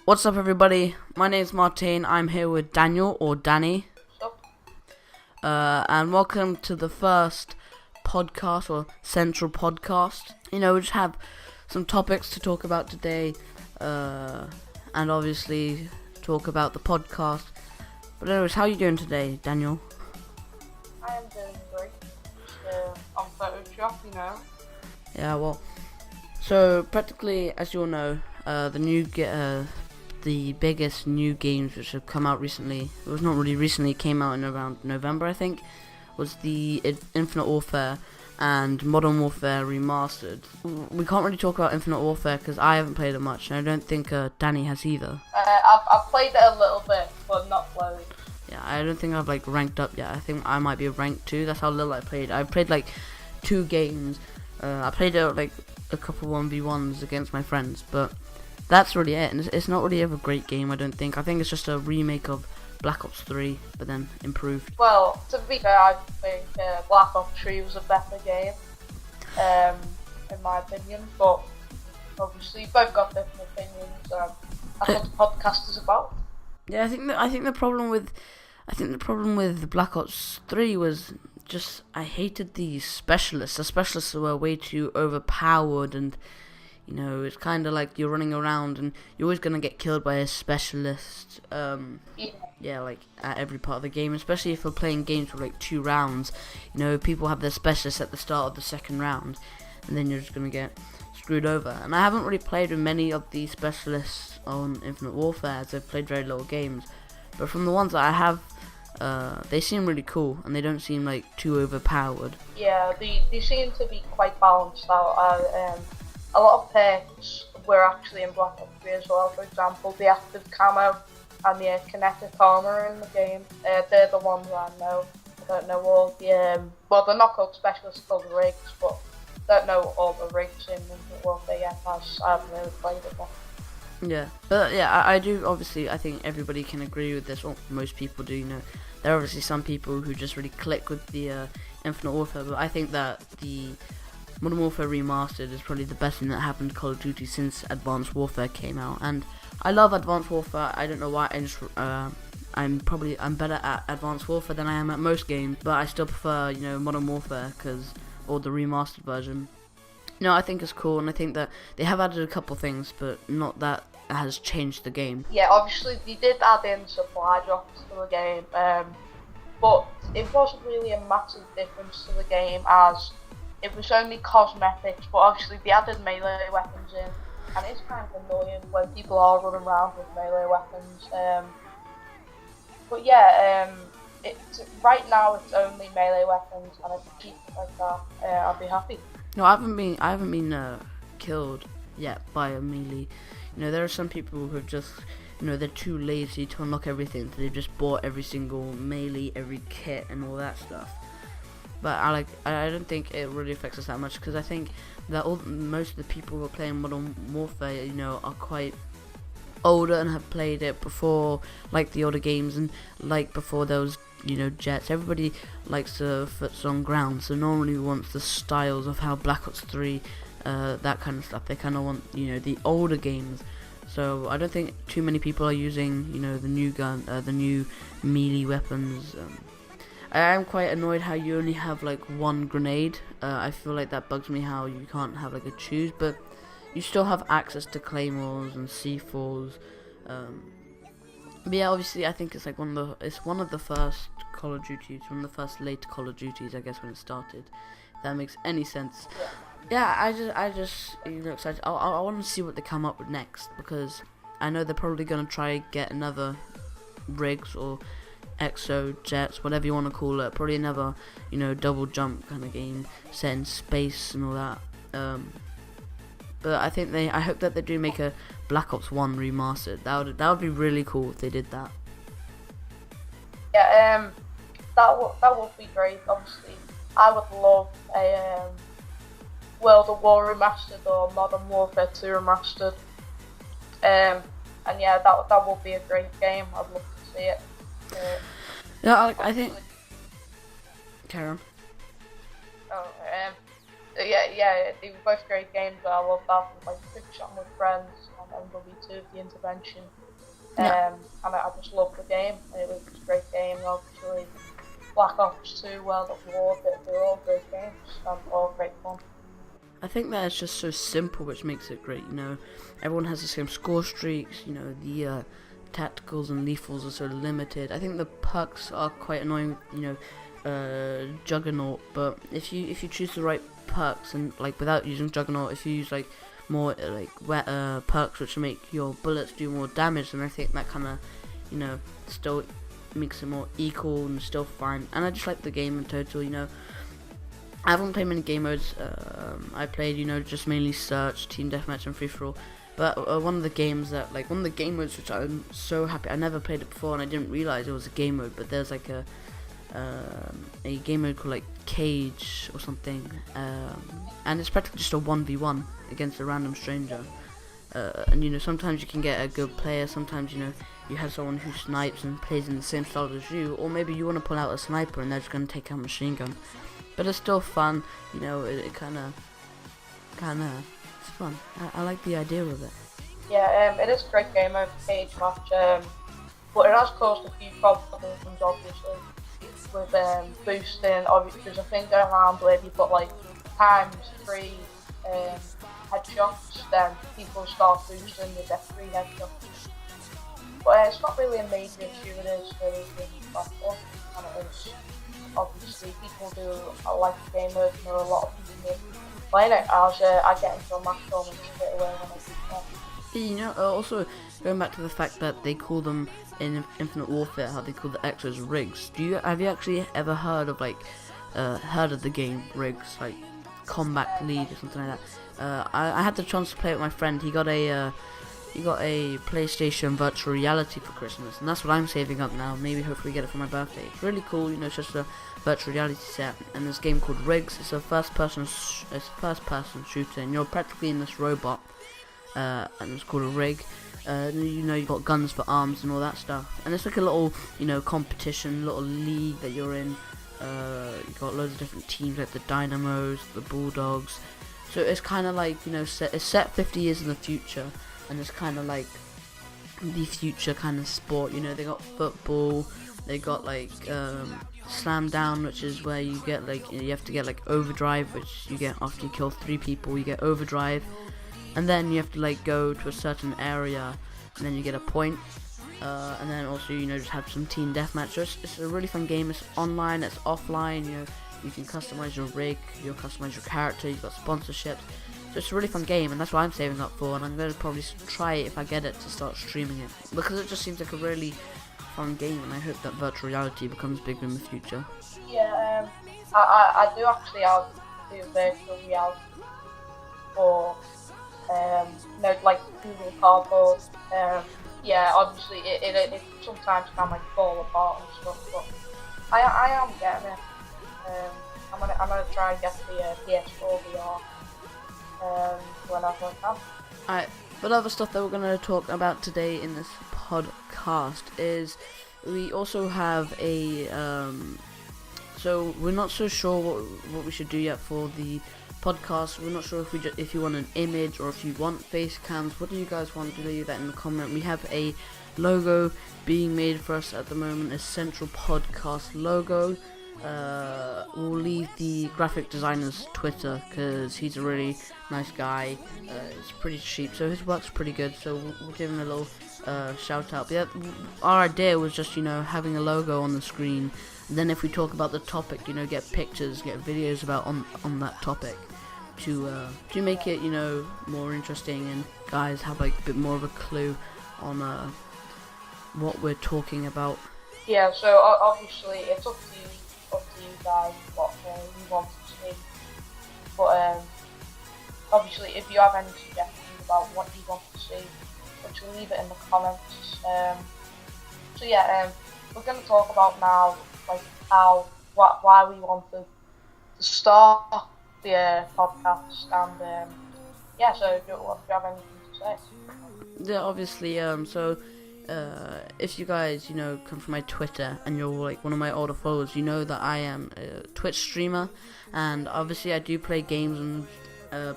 What's up, everybody? My name's Martijn. I'm here with Daniel, or Danny. And welcome to the first podcast, or central podcast. We just have some topics to talk about today, and obviously talk about the podcast. But anyways, how are you doing today, Daniel? I am doing great. On Photoshop, Yeah, well, so practically, as you all know, the biggest new games which have come out recently, it was not really recently, it came out in around November, I think, was the Infinite Warfare and Modern Warfare Remastered. We can't really talk about Infinite Warfare because I haven't played it much, and I don't think Danny has either. I've played it a little bit, but not loads. Yeah, I don't think I've ranked up yet. I think I might be a rank 2. That's how little I played. I played 2 games. I played it a couple 1v1s against my friends, but that's really it. And it's not really a great game, I don't think. I think it's just a remake of Black Ops 3, but then improved. Well, to be fair, I think Black Ops 3 was a better game, in my opinion. But obviously, both got different opinions. That's what the podcast is about. Yeah, I think the problem with Black Ops 3 was just I hated the specialists. The specialists were way too overpowered, and it's kind of like you're running around and you're always gonna get killed by a specialist. Yeah, at every part of the game, especially if we're playing games for 2 rounds. People have their specialists at the start of the second round, and then you're just gonna get screwed over. And I haven't really played with many of the specialists on Infinite Warfare, as I've played very little games. But from the ones that I have, they seem really cool, and they don't seem too overpowered. Yeah, they seem to be quite balanced out. A lot of perks were actually in Black Ops 3 as well. For example, the active camo and the kinetic armor in the game. They're the ones I know. I don't know all the they're not called specialists, called rigs, but don't know all the rigs in Infinite Warfare yet, as I haven't really played it much. Yeah, but yeah, I do. Obviously, I think everybody can agree with this. Or most people do. There are obviously some people who just really click with the Infinite Warfare, but I think that the Modern Warfare Remastered is probably the best thing that happened to Call of Duty since Advanced Warfare came out. And I love Advanced Warfare. I don't know why. I'm better at Advanced Warfare than I am at most games, but I still prefer Modern Warfare or the remastered version. I think it's cool, and I think that they have added a couple things, but not that has changed the game. Yeah, obviously they did add in supply drops to the game, but it wasn't really a massive difference to the game, as it was only cosmetics. But obviously they added melee weapons in, and it's kind of annoying when people are running around with melee weapons. But yeah, right now it's only melee weapons, and if it keeps it like that, I'll be happy. No, I haven't been killed yet by a melee. There are some people who have just, they're too lazy to unlock everything, so they've just bought every single melee, every kit, and all that stuff. But I don't think it really affects us that much, because I think that most of the people who are playing Modern Warfare, are quite older and have played it before, the older games, and before there was jets. Everybody likes the foots on ground, so normally wants the styles of how Black Ops 3, that kind of stuff. They kind of want the older games. So I don't think too many people are using the new gun, the new melee weapons. I am quite annoyed how you only have one grenade. I feel like that bugs me, how you can't have a choose, but you still have access to claymores and C4s. But yeah, obviously I think it's one of the first Call of Duties, one of the first late Call of Duties, I guess, when it started. If that makes any sense. Yeah, I just excited. I want to see what they come up with next, because I know they're probably gonna try get another rigs or exo jets, whatever you want to call it. Probably another double jump kind of game set in space and all that. But I hope that they do make a Black Ops 1 remastered. That would be really cool if they did that. Yeah, that would be great. Obviously, I would love a World of War remastered or Modern Warfare 2 remastered. And yeah, that would be a great game. I'd love to see it. Yeah, I think. Carry on. yeah, they were both great games. I love that, like Quick Shot with Friends and MW2, The Intervention. Yeah. And I just loved the game. It was a great game. Obviously, Black Ops 2, World at War, they're all great games and all great fun. I think that it's just so simple, which makes it great. Everyone has the same score streaks. The tacticals and lethals are so limited. I think the perks are quite annoying. Juggernaut, but if you choose the right perks and like without using Juggernaut, if you use like more perks which make your bullets do more damage, then I think that kind of still makes it more equal and still fine. And I just like the game in total. I haven't played many game modes. I played just mainly search, team deathmatch, and free for all. But one of the game modes which I'm so happy, I never played it before and I didn't realize it was a game mode, but there's like a game mode called like Cage or something, and it's practically just a 1v1 against a random stranger. And sometimes you can get a good player, sometimes you have someone who snipes and plays in the same style as you, or maybe you want to pull out a sniper and they're just going to take out a machine gun. But it's still fun, it kind of it's fun. I like the idea of it. Yeah, it is a great game mode, Cage Match, but it has caused a few problems, obviously, with boosting. Obviously, there's a thing going around where if you put like ×3 headshots, then people start boosting with their 3 headshots. But it's not really a major issue, it is really platform, and it is obviously people do like the game mode, and there are a lot of people playing it as I get into a match almost straight away when I do that. Also going back to the fact that they call them in Infinite Warfare, how they call the extras rigs. Have you actually ever heard of the game rigs, like Combat League or something like that? I had the chance to play it with my friend. He got a PlayStation virtual reality for Christmas, and that's what I'm saving up now. Maybe hopefully get it for my birthday. It's really cool. It's just a virtual reality set, and this game called Rigs. It's a first person shooter, and you're practically in this robot, and it's called a rig. You've got guns for arms and all that stuff, and it's like a little competition, little league that you're in. You've got loads of different teams like the Dynamos, the Bulldogs. So it's kind of like it's set 50 years in the future, and it's kind of like the future kind of sport. They got football, they got like slam down, which is where you get like you have to get like overdrive, which you get after you kill 3 people. You get overdrive, and then you have to like go to a certain area, and then you get a point. And then also just have some team deathmatch. So it's a really fun game. It's online, it's offline. You can customize your rig, you customize your character. You've got sponsorships. So it's a really fun game, and that's what I'm saving up for. And I'm going to probably try it if I get it to start streaming it, because it just seems like a really fun game, and I hope that virtual reality becomes bigger in the future. Yeah, I do actually have virtual reality for like Google Cardboard. Yeah, obviously it sometimes can like fall apart and stuff, but I am getting it. I'm gonna try and get the PS4 VR whenever I can. Alright, but other stuff that we're going to talk about today in this podcast is we also have a so we're not so sure what we should do yet for the podcast. We're not sure if you want an image or if you want face cams. What do you guys want? To leave that in the comment. We have a logo being made for us at the moment, a Central Podcast logo. We'll leave the graphic designer's Twitter because he's a really nice guy. It's pretty cheap, so his work's pretty good, so we'll give him a little shout out. But yeah, our idea was just having a logo on the screen, and then if we talk about the topic, get pictures, get videos about on that topic to make it more interesting, and guys have like a bit more of a clue on what we're talking about. Yeah, so obviously it's up to you guys what you want to see, but obviously if you have any suggestions about what you want to see, which will leave it in the comments. So yeah, we're going to talk about now like why we wanted to start the podcast, and yeah, so do you have anything to say? Yeah, obviously, so if you guys, come from my Twitter and you're like one of my older followers, you know that I am a Twitch streamer, and obviously I do play games, and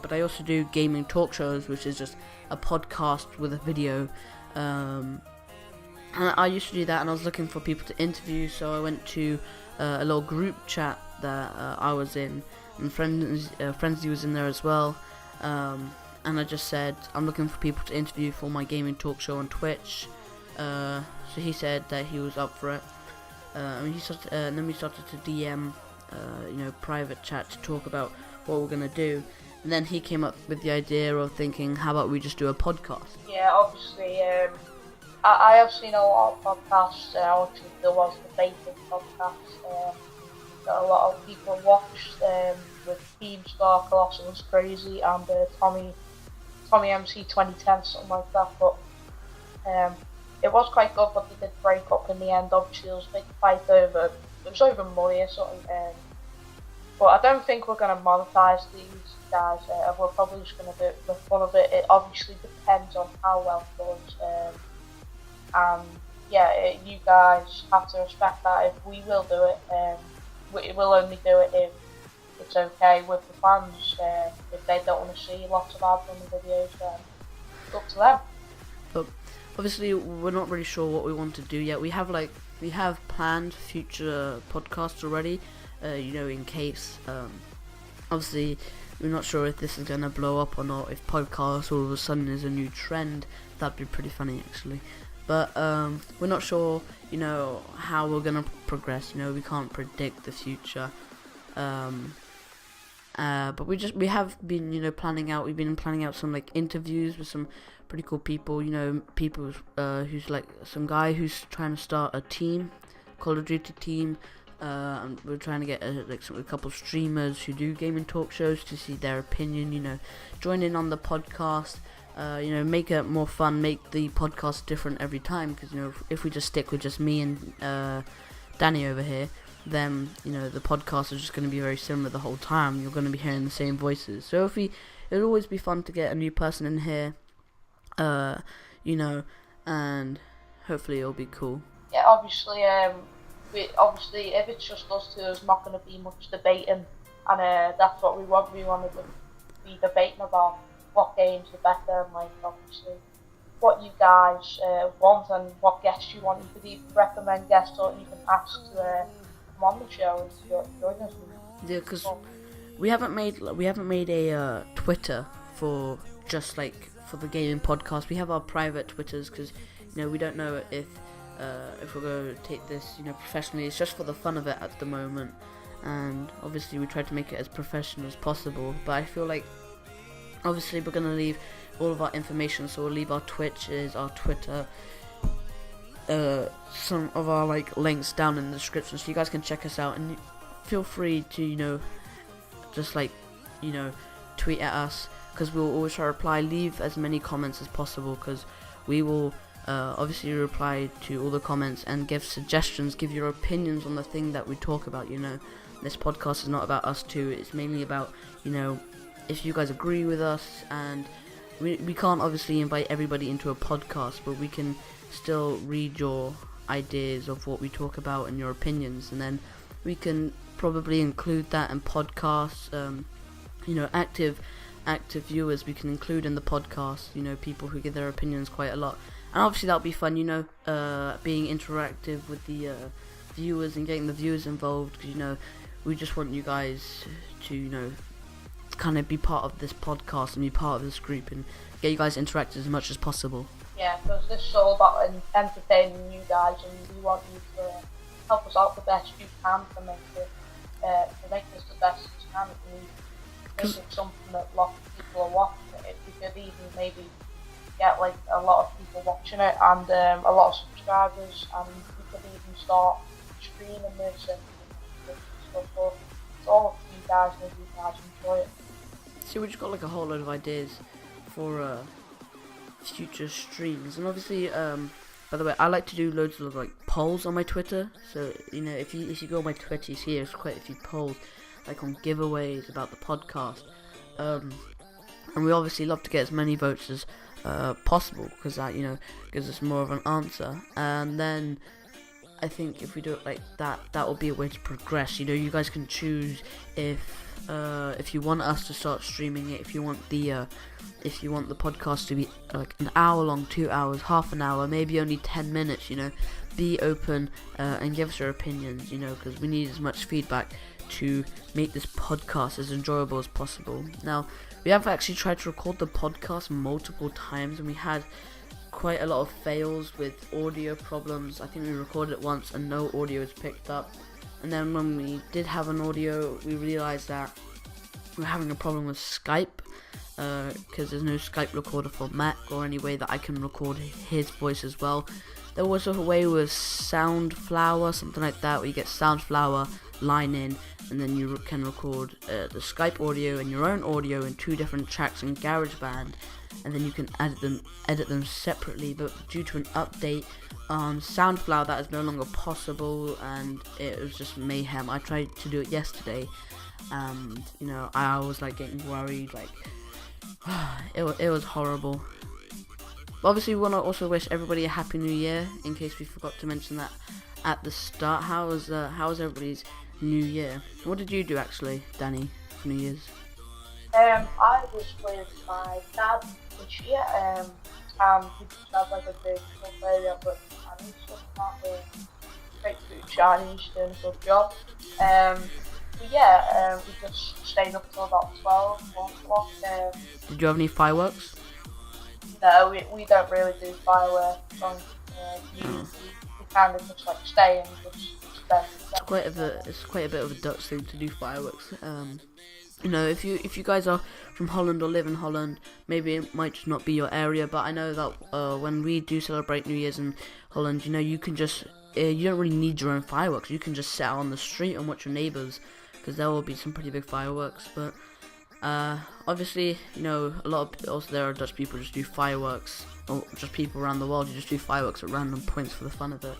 but I also do gaming talk shows, which is just a podcast with a video. And I used to do that, and I was looking for people to interview, so I went to a little group chat that I was in, and Frenzy was in there as well. And I just said, I'm looking for people to interview for my gaming talk show on Twitch. So he said that he was up for it. And then we started to DM, private chat to talk about what we're gonna do. And then he came up with the idea of thinking, how about we just do a podcast? Yeah, obviously, I have seen a lot of podcasts. Actually, there was the Bacon podcast that a lot of people watched with Keemstar, Colossal Crazy, and Tommy MC 2010, something like that. But it was quite good, but they did break up in the end. Obviously, there was a big fight over money or something. But I don't think we're going to monetize these guys. We're probably just going to do it for the fun of it. It obviously depends on how well it goes. And yeah, you guys have to respect that. If we will do it, we will only do it if it's okay with the fans. If they don't want to see lots of ads on the videos, then it's up to them. But obviously, we're not really sure what we want to do yet. We have planned future podcasts already. In case. Obviously, we're not sure if this is gonna blow up or not. If podcasts all of a sudden is a new trend, that'd be pretty funny actually. But we're not sure, how we're gonna progress. We can't predict the future. But we have been, planning out. We've been planning out some interviews with some pretty cool people. People who's some guy who's trying to start a team, Call of Duty team. And we're trying to get a couple of streamers who do gaming talk shows to see their opinion. Join in on the podcast. Make it more fun. Make the podcast different every time. Because if we just stick with just me and Danny over here, then the podcast is just going to be very similar the whole time. You're going to be hearing the same voices. So it'll always be fun to get a new person in here. And hopefully it'll be cool. Yeah, obviously, if it's just us two, there's not going to be much debating, and that's what we want. We want to be debating about what games are better, and obviously what you guys want and what guests you want. You could even recommend guests or even ask to come on the show and join us. Yeah, because we haven't made a Twitter for just for the gaming podcast. We have our private Twitters because we don't know if we're going to take this professionally. It's just for the fun of it at the moment, and obviously we try to make it as professional as possible. But I feel like obviously we're going to leave all of our information, so we'll leave our Twitches, our Twitter, some of our links down in the description, so you guys can check us out, and feel free to just tweet at us, because we'll always try to reply. Leave as many comments as possible, because we will obviously reply to all the comments and give suggestions, give your opinions on the thing that we talk about. This podcast is not about us two, it's mainly about if you guys agree with us, and we can't obviously invite everybody into a podcast, but we can still read your ideas of what we talk about and your opinions, and then we can probably include that in podcasts. Active viewers we can include in the podcast, people who give their opinions quite a lot, and obviously that'll be fun, being interactive with the viewers and getting the viewers involved, because we just want you guys to kind of be part of this podcast and be part of this group and get you guys interactive as much as possible. Yeah, because this is all about entertaining you guys, and we want you to help us out the best you can to make this the best you can. Make it something that lots of people are watching it. If we could even maybe get a lot of people watching it and a lot of subscribers, and we could even start streaming this and stuff. But it's all up to you guys, and if you guys enjoy it. So we just got a whole load of ideas for future streams, and obviously by the way, I like to do loads of polls on my Twitter. So if you go on my Twitter, you see there's quite a few polls on giveaways about the podcast. and we obviously love to get as many votes as possible, because that, you know, gives us more of an answer. And then I think if we do it like that, that will be a way to progress. You know, you guys can choose if you want us to start streaming it, if you want the podcast to be like an hour long, 2 hours, half an hour, maybe only 10 minutes. You know, be open and give us your opinions. You know, because we need as much feedback to make this podcast as enjoyable as possible. Now, we have actually tried to record the podcast multiple times, and we had quite a lot of fails with audio problems. I think we recorded it once and no audio was picked up, and then when we did have an audio, we realized that we're having a problem with Skype, because there's no Skype recorder for Mac or any way that I can record his voice as well. There was a way with Soundflower, something like that, where you get Soundflower, line in, and then you can record the Skype audio and your own audio in 2 different tracks in GarageBand, and then you can edit them separately. But due to an update on Soundflower, that is no longer possible, and it was just mayhem. I tried to do it yesterday, and you know, I was like getting worried, like it was horrible. But obviously, we want to also wish everybody a happy new year, in case we forgot to mention that at the start. How was everybody's new year? What did you do actually, Danny, for New Year's? I was with my dad this year, and we just had like a big club area with Chinese stuff and that, with great food Chinese, doing a good job. But yeah, we just stayed up till about 12, 1 o'clock. Did you have any fireworks? No, we don't really do fireworks on New Year's. We kind of just like stay and just spend. It's quite a bit of a Dutch thing to do fireworks. You know, if you guys are from Holland or live in Holland, maybe it might just not be your area. But I know that when we do celebrate New Year's in Holland, you know, you can just you don't really need your own fireworks. You can just sit out on the street and watch your neighbours, because there will be some pretty big fireworks. But obviously, you know, a lot of also there are Dutch people who just do fireworks, or just people around the world who just do fireworks at random points for the fun of it.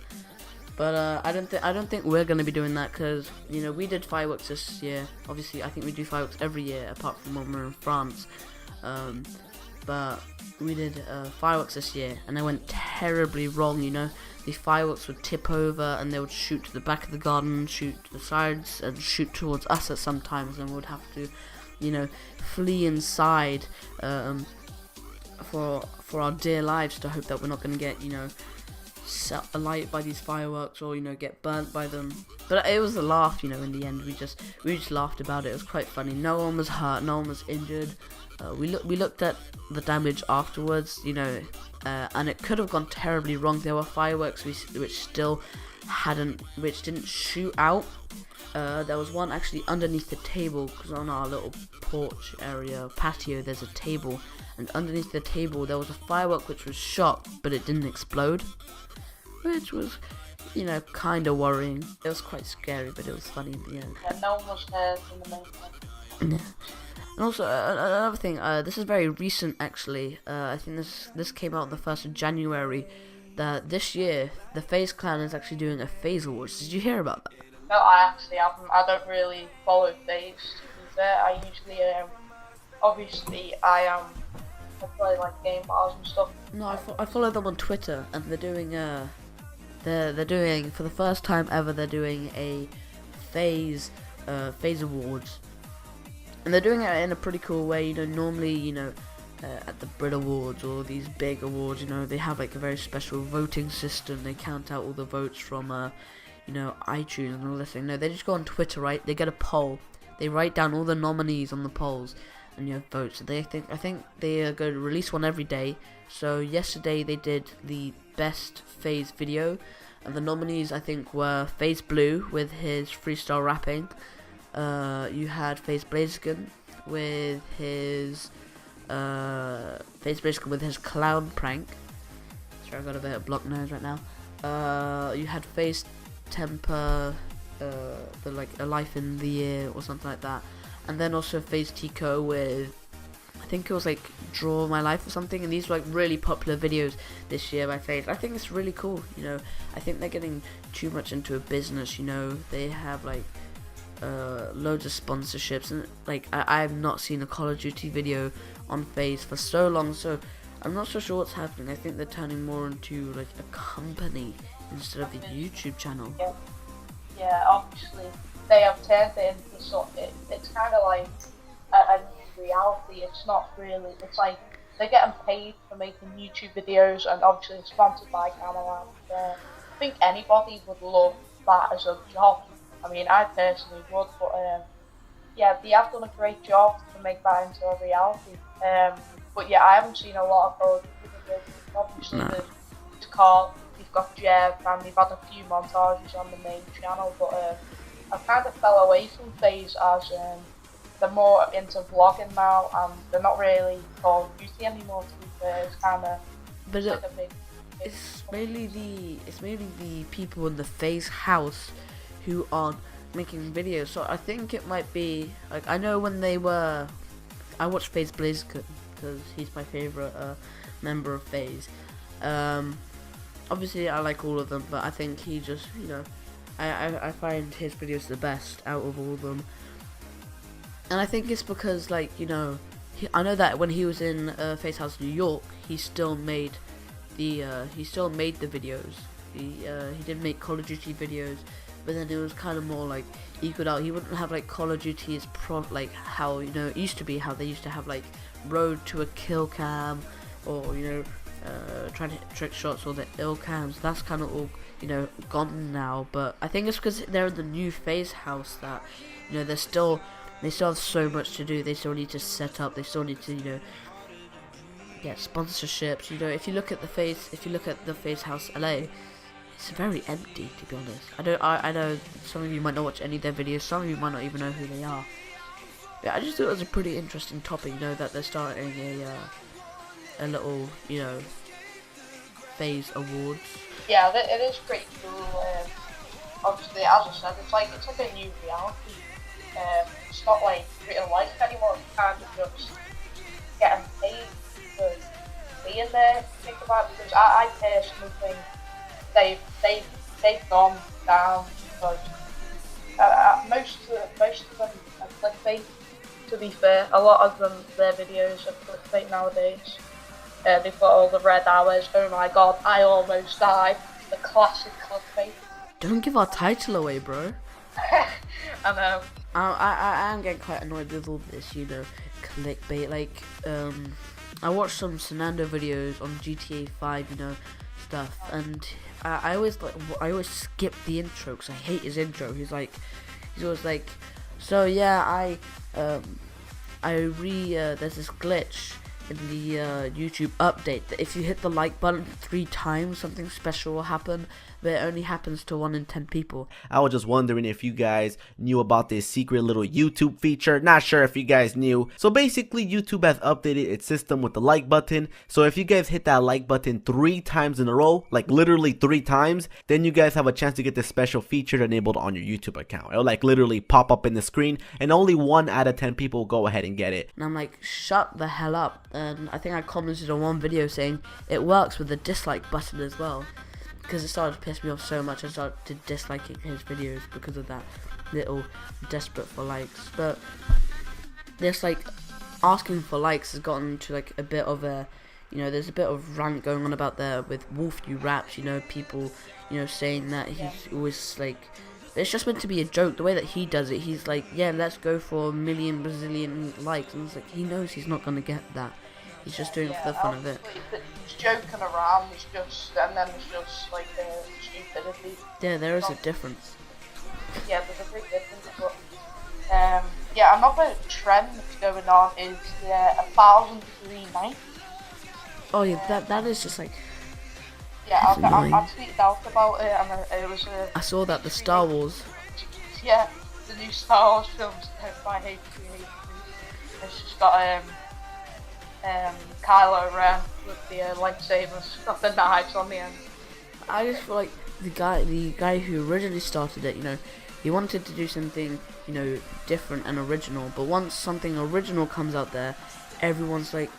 But I don't think we're gonna be doing that, because you know, we did fireworks this year. Obviously, I think we do fireworks every year apart from when we're in France. But we did fireworks this year, and they went terribly wrong. You know, the fireworks would tip over, and they would shoot to the back of the garden, shoot to the sides, and shoot towards us at some times, and we would have to, you know, flee inside for our dear lives, to hope that we're not gonna get, you know, set alight by these fireworks, or you know, get burnt by them. But it was a laugh, you know. In the end, we just laughed about it. It was quite funny. No one was hurt, no one was injured. We looked at the damage afterwards, you know, and it could have gone terribly wrong. There were fireworks which didn't shoot out. There was one actually underneath the table, because on our little porch area, patio, there's a table, and underneath the table there was a firework which was shot, but it didn't explode, which was, you know, kind of worrying. It was quite scary, but it was funny in the end. Yeah, no one was hurt in the main. Yeah. And also, another thing, this is very recent actually. I think this came out on the 1st of January, that this year, the FaZe clan is actually doing a FaZe Awards. Did you hear about that? No, I actually haven't. I don't really follow FaZe, to be fair. I usually, obviously, I play like game bars and stuff. No, I follow them on Twitter, and they're doing they're doing, for the first time ever, they're doing a FaZe Awards, and they're doing it in a pretty cool way. You know, normally, you know, at the Brit Awards or these big awards, you know, they have like a very special voting system. They count out all the votes from you know, iTunes and all this thing. No, they just go on Twitter, right? They get a poll. They write down all the nominees on the polls, and you have votes. So I think they are going to release one every day. So yesterday they did the best FaZe video, and the nominees I think were FaZe Blue with his freestyle rapping. You had FaZe Blaziken with his clown prank. Sorry, I've got a bit of blocked nose right now. You had FaZe Temper, the like a life in the year or something like that, and then also FaZe Tico with, I think it was like Draw My Life or something. And these were like really popular videos this year by FaZe. I think it's really cool, you know. I think they're getting too much into a business, you know. They have like loads of sponsorships, and like I've not seen a Call of Duty video on FaZe for so long. So I'm not so sure what's happening. I think they're turning more into like a company instead of a YouTube channel. Yeah, obviously they have turned it into something. It's kind of like a new reality. It's not really. It's like they're getting paid for making YouTube videos, and obviously it's sponsored by Camera. I think anybody would love that as a job. I mean, I personally would, but yeah, they have done a great job to make that into a reality. But yeah, I haven't seen a lot of Call of Duty videos. Obviously, there's Carl, you've got Jeb, and they've had a few montages on the main channel, but I kind of fell away from FaZe as they're more into vlogging now, and they're not really Call of Duty anymore, to be fair. It's kind of like a big it's mainly the people in the FaZe house who are making videos. So I think it might be like, I know when they were, I watched FaZe Blaziken because he's my favorite member of FaZe. Obviously I like all of them, but I think he just, you know, I find his videos the best out of all of them. And I think it's because, like, you know, I know that when he was in FaZe House New York, he still made the videos. He didn't make Call of Duty videos, but then it was kind of more like equaled out. He wouldn't have like Call of Duty as like how, you know, it used to be, how they used to have like road to a kill cam, or, you know, trying to hit trick shots, or the ill cams. That's kind of all, you know, gone now. But I think it's because they're in the new FaZe house that, you know, they still have so much to do. They still need to set up. They still need to, you know, get sponsorships. You know, if you look at the FaZe house LA, it's very empty, to be honest. I know some of you might not watch any of their videos. Some of you might not even know who they are. Yeah, I just thought it was a pretty interesting topic. You know, that they're starting a little, you know, FaZe awards. Yeah, it is pretty cool. Obviously, as I said, it's like a new reality. It's not like real life anymore. It's kind of just getting paid for being there. Think about it, because I personally think they've gone down. Because most of them are clickbait. To be fair, a lot of them, their videos are clickbait nowadays. They've got all the red hours. Oh my god, I almost died. The classic clickbait. Don't give our title away, bro. I know. I am getting quite annoyed with all this, you know, clickbait. Like, I watched some Sanando videos on GTA 5, you know, stuff, and I always skip the intro because I hate his intro. He's always like, so yeah, there's this glitch in the YouTube update that if you hit the like button 3 times, something special will happen, but it only happens to 1 in 10 people. I was just wondering if you guys knew about this secret little YouTube feature. Not sure if you guys knew. So basically, YouTube has updated its system with the like button. So if you guys hit that like button 3 times in a row, like literally 3 times, then you guys have a chance to get this special feature enabled on your YouTube account. It'll like literally pop up in the screen, and only 1 out of 10 people will go ahead and get it. And I'm like, shut the hell up. And I think I commented on one video saying it works with the dislike button as well, because it started to piss me off so much. I started disliking his videos because of that little desperate for likes. But this, like, asking for likes has gotten to like a bit of a, you know, there's a bit of rant going on about there with Wolf You Raps, you know, people, you know, saying that he's always like, it's just meant to be a joke. The way that he does it, he's like, yeah, let's go for 1 million Brazilian likes, and it's like, he knows he's not gonna get that. He's just doing it for the fun of it. He's joking around. It's just, and then it's just like stupidity. Yeah, there is a difference. Yeah, there's a big difference. But yeah, another trend that's going on is 1,003 nights. Oh yeah, that is just like. Yeah, I tweeted out about it, and it was. I saw that the Star Wars. Yeah, the new Star Wars films by H3. It's just got Kylo Ren with the lightsabers, got the knives on the end. I just feel like the guy who originally started it, you know, he wanted to do something, you know, different and original. But once something original comes out there, everyone's like,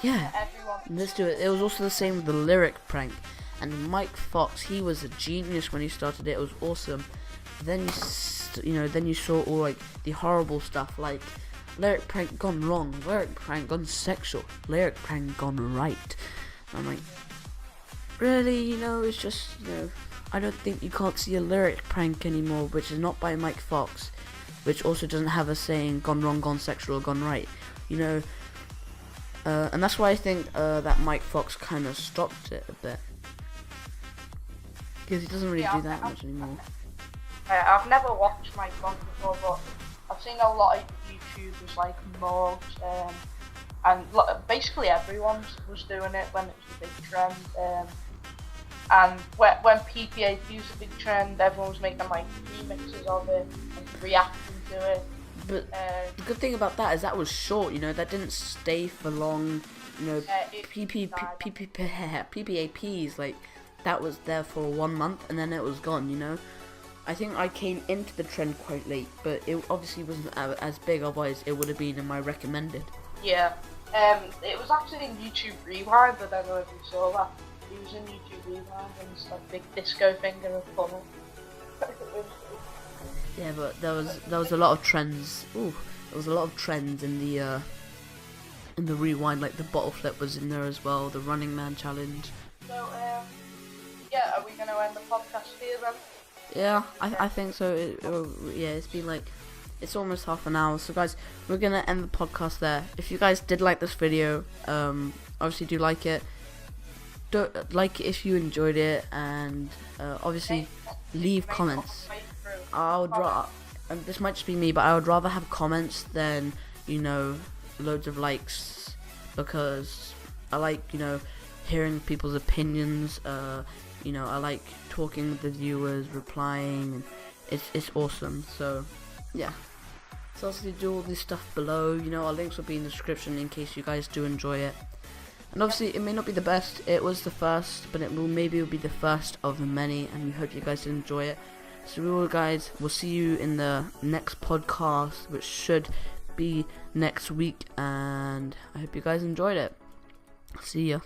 yeah, let's do it. It was also the same with the lyric prank. And Mike Fox, he was a genius when he started it. It was awesome. Then you know, then you saw all like the horrible stuff, like lyric prank gone wrong, lyric prank gone sexual, lyric prank gone right. I'm like, really? You know, it's just, you know, I don't think you can't see a lyric prank anymore, which is not by Mike Fox, which also doesn't have a saying gone wrong, gone sexual, gone right. You know, and that's why I think that Mike Fox kind of stopped it a bit, because he doesn't really do that much anymore. I've never watched Mike Fox before, but I've seen a lot of YouTubers like Morgs, and basically everyone was doing it when it was a big trend. And when PPAP was a big trend, everyone was making like remixes of it and reacting to it. But the good thing about that is that was short, you know, that didn't stay for long. You know, PPAPs, like, that was there for 1 month and then it was gone, you know. I think I came into the trend quite late, but it obviously wasn't as big, otherwise it would have been in my recommended. Yeah, it was actually in YouTube Rewind, I don't know if you saw that. He was in YouTube Rewind and it's like big disco finger and funnel. Yeah, but there was a lot of trends. Ooh, there was a lot of trends in the Rewind, like the bottle flip was in there as well, the Running Man challenge. So, yeah, are we going to end the podcast here then? Yeah, I think so. Yeah, it's been like, it's almost half an hour. So guys, we're going to end the podcast there. If you guys did like this video, obviously do like it. Don't like it if you enjoyed it, and obviously leave comments. I would rather, and this might just be me, but I would rather have comments than, you know, loads of likes, because I like, you know, hearing people's opinions. You know, I like talking with the viewers, replying, and it's awesome. So yeah, so obviously do all this stuff below. You know, our links will be in the description in case you guys do enjoy it. And obviously it may not be the best, it was the first, but it will maybe be the first of the many, and we hope you guys did enjoy it. So we will, guys, we'll see you in the next podcast, which should be next week, and I hope you guys enjoyed it. See ya.